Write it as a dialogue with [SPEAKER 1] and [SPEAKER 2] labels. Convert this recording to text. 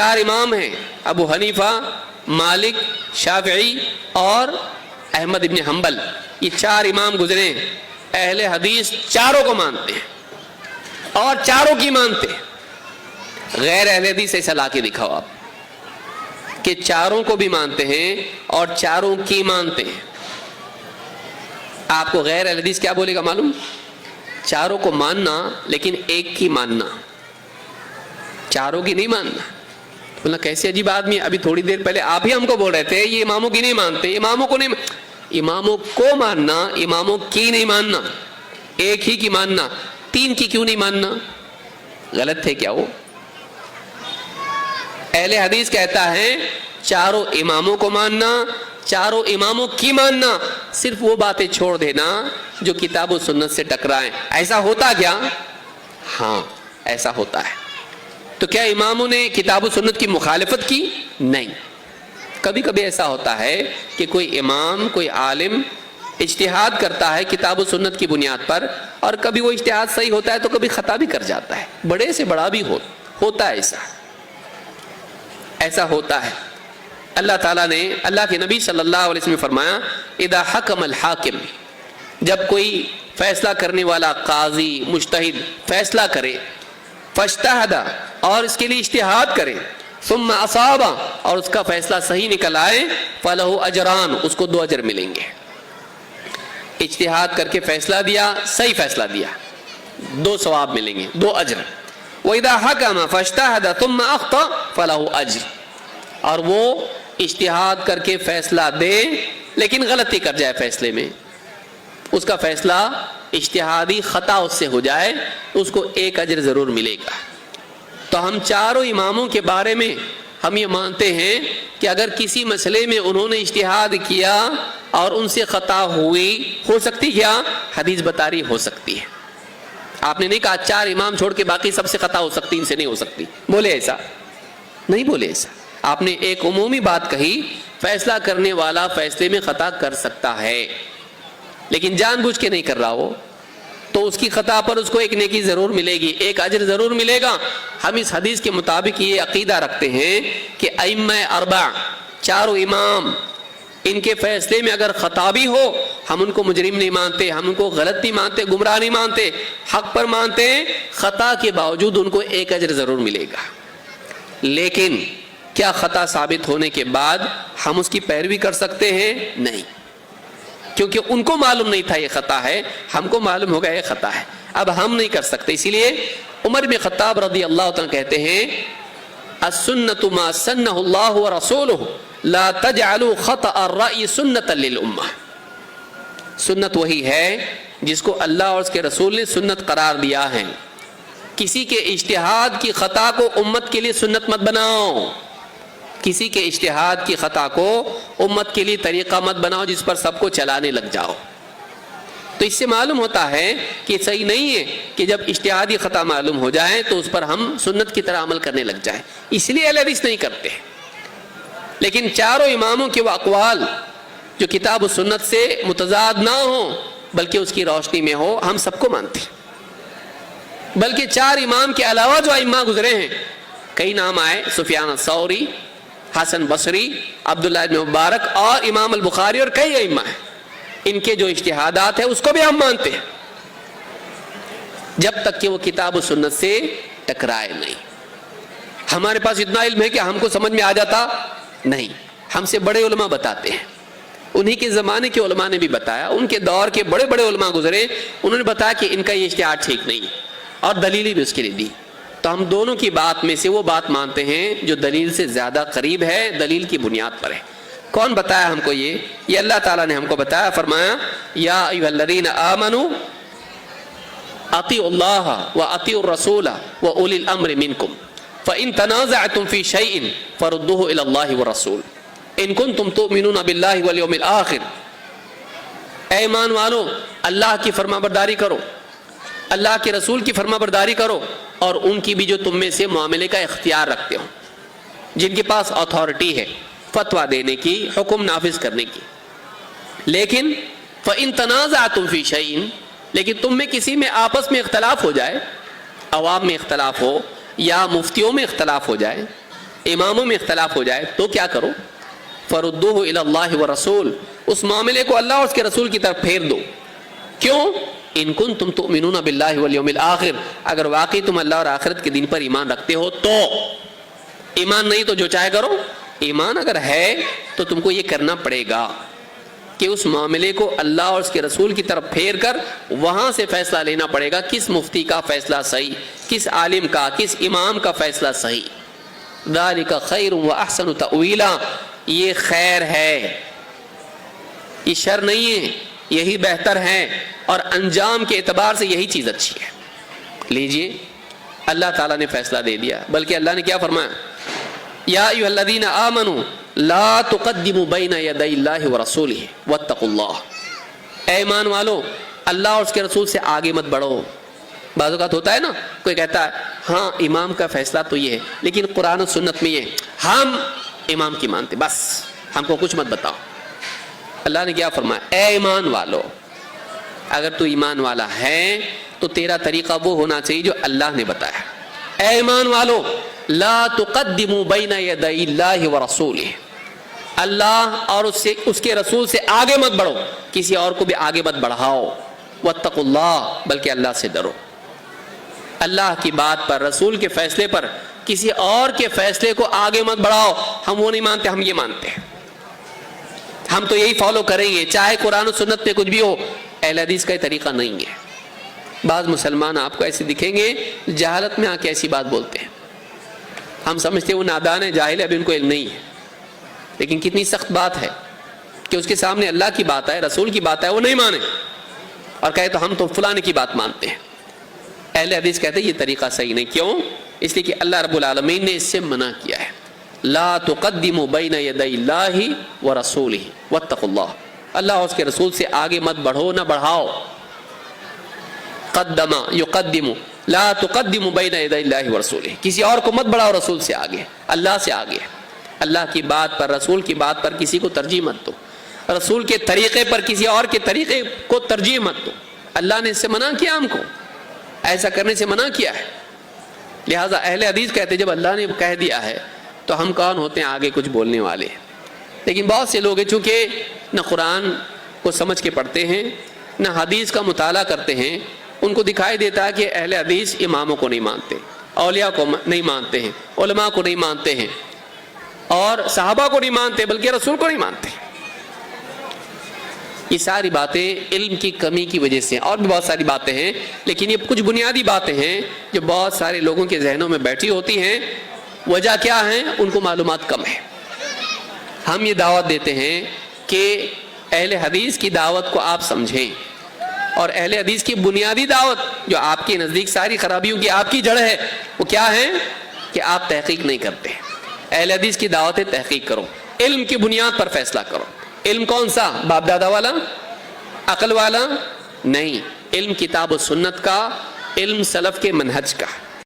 [SPEAKER 1] 4 امام ہیں، ابو حنیفہ، مالک، شافعی اور احمد ابن حنبل، یہ 4 امام گزرے ہیں۔ اہل حدیث چاروں کو مانتے ہیں اور چاروں کی مانتے ہیں۔ غیر اہل حدیث ایسا لا کے دکھاؤ آپ کہ چاروں کو بھی مانتے ہیں اور چاروں کی مانتے ہیں۔ آپ کو غیر اہل حدیث کیا بولے گا معلوم؟ چاروں کو ماننا لیکن ایک کی ماننا، چاروں کی نہیں ماننا۔ بولنا کیسے عجیب آدمی ہے، ابھی تھوڑی دیر پہلے آپ ہی ہم کو بول رہے تھے یہ اماموں کی نہیں مانتے، اماموں کو نہیں، اماموں کو ماننا، اماموں کی نہیں ماننا، ایک ہی کی ماننا، 3 کی کیوں نہیں ماننا؟ غلط ہے کیا وہ؟ اہل حدیث کہتا ہے چاروں اماموں کو ماننا، چاروں اماموں کی ماننا، صرف وہ باتیں چھوڑ دینا جو کتاب و سنت سے ٹکرائیں۔ ایسا ہوتا کیا؟ ہاں ایسا ہوتا ہے۔ تو کیا اماموں نے کتاب و سنت کی مخالفت کی؟ نہیں۔ کبھی کبھی ایسا ہوتا ہے کہ کوئی امام، کوئی عالم اجتہاد کرتا ہے کتاب و سنت کی بنیاد پر، اور کبھی وہ اجتہاد صحیح ہوتا ہے تو کبھی خطا بھی کر جاتا ہے، بڑے سے بڑا بھی ہوتا ہے، ایسا ہوتا ہے۔ اللہ تعالیٰ نے، اللہ کے نبی صلی اللہ علیہ وسلم نے فرمایا اذا حکم الحاکم، جب کوئی فیصلہ کرنے والا قاضی، مجتہد فیصلہ کرے، فاجتہد، اور اس کے لیے اجتہاد کرے، ثم اصاب، اور اس کا فیصلہ صحیح نکل آئے، فلہ اجران، اس کو 2 اجر ملیں گے۔ اجتہاد کر کے فیصلہ دیا، صحیح فیصلہ دیا، 2 ثواب ملیں گے، 2 اجر۔ وَإِذَا حَكَمَ فَاجْتَهَدَ ثُمَّ أَخْطَأَ فَلَهُ أَجْرٌ، اور وہ اجتہاد کر کے فیصلہ دے لیکن غلطی کر جائے فیصلے میں، اس کا فیصلہ اجتہادی خطا اس سے ہو جائے، اس کو 1 اجر ضرور ملے گا۔ تو ہم چاروں اماموں کے بارے میں ہم یہ مانتے ہیں کہ اگر کسی مسئلے میں انہوں نے اجتہاد کیا اور ان سے خطا ہوئی، ہو سکتی کیا؟ حدیث بتا رہی ہو سکتی ہے۔ آپ نے نہیں کہا 4 امام چھوڑ کے باقی سب سے خطا ہو سکتی، ان سے نہیں ہو سکتی، بولے ایسا نہیں، بولے ایسا۔ آپ نے ایک عمومی بات کہی، فیصلہ کرنے والا فیصلے میں خطا کر سکتا ہے لیکن جان بوجھ کے نہیں کر رہا وہ، تو اس کی خطا پر اس کو 1 نیکی ضرور ملے گی، 1 اجر ضرور ملے گا۔ ہم اس حدیث کے مطابق یہ عقیدہ رکھتے ہیں کہ ائمہ 4 چاروں امام، ان کے فیصلے میں اگر خطا بھی ہو، ہم ان کو مجرم نہیں مانتے، ہم ان کو غلط نہیں مانتے، گمراہ نہیں مانتے، حق پر مانتے ہیں۔ خطا کے باوجود ان کو 1 اجر ضرور ملے گا، لیکن کیا خطا ثابت ہونے کے بعد ہم اس کی پیروی کر سکتے ہیں؟ نہیں، کیونکہ ان کو معلوم نہیں تھا یہ خطا ہے، ہم کو معلوم ہوگا یہ خطا ہے، اب ہم نہیں کر سکتے۔ اسی لیے عمر بن خطاب رضی اللہ عنہ کہتے ہیں السنۃ ما سنہ اللہ ورسولہ لا تجعلوا خطأ الرأی سنۃ للامہ، سنت وہی ہے جس کو اللہ اور اس کے رسول نے سنت قرار دیا ہے، کسی کے اجتہاد کی خطا کو امت کے لیے سنت مت بناؤ، کسی کے اجتہاد کی خطا کو امت کے لیے طریقہ مت بناؤ جس پر سب کو چلانے لگ جاؤ۔ تو اس سے معلوم ہوتا ہے کہ صحیح نہیں ہے کہ جب اجتہادی خطا معلوم ہو جائے تو اس پر ہم سنت کی طرح عمل کرنے لگ جائیں، اس لیے اہل حدیث نہیں کرتے۔ لیکن چاروں اماموں کے وہ اقوال جو کتاب و سنت سے متضاد نہ ہوں بلکہ اس کی روشنی میں ہو، ہم سب کو مانتے ہیں۔ بلکہ 4 امام کے علاوہ جو ائمہ گزرے ہیں، کئی نام آئے، سفیان الثوری، حسن بصری، عبداللہ بن مبارک اور امام البخاری، اور کئی ائمہ ہیں، ان کے جو اجتہادات ہیں اس کو بھی ہم مانتے ہیں جب تک کہ وہ کتاب و سنت سے ٹکرائے نہیں۔ ہمارے پاس اتنا علم ہے کہ ہم کو سمجھ میں آ جاتا نہیں، ہم سے بڑے علماء بتاتے ہیں، انہی کے زمانے کے علماء نے بھی بتایا، ان کے دور کے بڑے بڑے علماء گزرے، انہوں نے بتایا کہ ان کا یہ اجتہاد ٹھیک نہیں ہے، اور دلیل بھی اس کے لیے دی۔ تو ہم دونوں کی بات میں سے وہ بات مانتے ہیں جو دلیل سے زیادہ قریب ہے، دلیل کی بنیاد پر ہے۔ کون بتایا ہم کو یہ اللہ تعالیٰ نے ہم کو بتایا، فرمایا یا ایھا الذین آمنوا اطیعوا اللہ واطیعوا الرسول واولی الامر منکم فان تنازعتم فی شیء فردوہ الی اللہ والرسول ان کنتم تؤمنون باللہ والیوم الآخر۔ اے ایمان والو، اللہ کی فرما برداری کرو، اللہ کے رسول کی فرما برداری کرو، اور ان کی بھی جو تم میں سے معاملے کا اختیار رکھتے ہو، جن کے پاس اتھارٹی ہے فتویٰ دینے کی، حکم نافذ کرنے کی۔ لیکن فَإِن تَنَازَعْتُمْ فِي شَيْءٍ، لیکن تم میں کسی میں آپس میں اختلاف ہو جائے، عوام میں اختلاف ہو یا مفتیوں میں اختلاف ہو جائے، اماموں میں اختلاف ہو جائے تو کیا کرو؟ فردوہ الی اللہ والرسول، اس معاملے کو اللہ اور اس کے رسول کی طرف پھیر دو۔ کیوں؟ ان کنتم تؤمنون باللہ والیوم الآخر، اگر واقعی تم اللہ اور آخرت کے دن پر ایمان رکھتے ہو تو۔ ایمان نہیں تو جو چاہے کرو، ایمان اگر ہے تو تم کو یہ کرنا پڑے گا کہ اس معاملے کو اللہ اور اس کے رسول کی طرف پھیر کر وہاں سے فیصلہ لینا پڑے گا، کس مفتی کا فیصلہ صحیح، کس عالم کا، کس امام کا فیصلہ صحیح۔ ذالک خیر و احسن تأویلا، یہ خیر ہے، یہ شر نہیں ہے، یہی بہتر ہے، اور انجام کے اعتبار سے یہی چیز اچھی ہے۔ لیجئے اللہ تعالیٰ نے فیصلہ دے دیا، بلکہ اللہ نے کیا فرمایا؟ یا ایھا الذین آمنوا لا تقدموا بین یدی اللہ ورسولہ واتقوا اللہ، اے ایمان والو اللہ اور اس کے رسول سے آگے مت بڑھو۔ بعض اوقات ہوتا ہے نا، کوئی کہتا ہے ہاں امام کا فیصلہ تو یہ ہے، لیکن قرآن و سنت میں یہ ہم امام کی مانتے، بس ہم کو کچھ مت بتاؤ۔ اللہ نے کیا فرمایا؟ اے ایمان والو، اگر تو ایمان والا ہے تو تیرا طریقہ وہ ہونا چاہیے جو اللہ نے بتایا۔ اے ایمان والو لا تقدموا بین یدی اللہ ورسولہ، اللہ اور اس کے رسول سے آگے مت بڑھو، کسی اور کو بھی آگے مت بڑھاؤ۔ واتقوا اللہ، بلکہ اللہ سے ڈرو۔ اللہ کی بات پر، رسول کے فیصلے پر کسی اور کے فیصلے کو آگے مت بڑھاؤ۔ ہم وہ نہیں مانتے، ہم یہ مانتے ہیں، ہم تو یہی فالو کریں گے چاہے قرآن و سنت میں کچھ بھی ہو۔ اہل حدیث کا یہ طریقہ نہیں ہے۔ بعض مسلمان آپ کو ایسے دکھیں گے جہالت میں آ کے ایسی بات بولتے ہیں، ہم سمجھتے ہیں وہ نادان ہے، جاہل ہے، ابھی ان کو علم نہیں ہے، لیکن کتنی سخت بات ہے کہ اس کے سامنے اللہ کی بات ہے، رسول کی بات ہے، وہ نہیں مانے اور کہے تو ہم تو فلانے کی بات مانتے ہیں۔ اہل حدیث کہتے ہیں یہ طریقہ صحیح نہیں۔ کیوں؟ اس لیے کہ اللہ رب العالمین نے اس سے منع کیا ہے، لا تقدموا بین یدی اللہ ورسولہ واتقوا اللہ، اللہ اور اس کے رسول سے آگے مت بڑھو، نہ بڑھاؤ۔ قدم یقدم، لا تقدموا بین یدی اللہ ورسولہ، کسی اور کو مت بڑھاؤ رسول سے آگے، اللہ سے آگے۔ اللہ کی بات پر، رسول کی بات پر کسی کو ترجیح مت دو، رسول کے طریقے پر کسی اور کے طریقے کو ترجیح مت دو۔ اللہ نے اس سے منع کیا، ہم کو ایسا کرنے سے منع کیا ہے۔ لہٰذا اہل حدیث کہتے جب اللہ نے کہہ دیا ہے تو ہم کون ہوتے ہیں آگے کچھ بولنے والے؟ لیکن بہت سے لوگ ہیں چونکہ نہ قرآن کو سمجھ کے پڑھتے ہیں نہ حدیث کا مطالعہ کرتے ہیں، ان کو دکھائی دیتا ہے کہ اہل حدیث اماموں کو نہیں مانتے، اولیاء کو نہیں مانتے ہیں، علماء کو نہیں مانتے ہیں، اور صحابہ کو نہیں مانتے، بلکہ رسول کو نہیں مانتے۔ یہ ساری باتیں علم کی کمی کی وجہ سے، اور بھی بہت ساری باتیں ہیں، لیکن یہ کچھ بنیادی باتیں ہیں جو بہت سارے لوگوں کے ذہنوں میں بیٹھی ہوتی ہیں۔ وجہ کیا ہے؟ ان کو معلومات کم ہے۔ ہم یہ دعوت دیتے ہیں کہ اہل حدیث کی دعوت کو آپ سمجھیں، اور اہل حدیث کی بنیادی دعوت جو آپ کے نزدیک ساری خرابیوں کی آپ کی جڑ ہے، وہ کیا ہے؟ کہ آپ تحقیق نہیں کرتے۔ اہل حدیث کی دعوت ہے تحقیق کرو، علم کی بنیاد پر فیصلہ کرو۔ علم کون سا؟ باپ دادا والا، عقل والا نہیں، علم کتاب و سنت کا، علم سلف کے منہج کا۔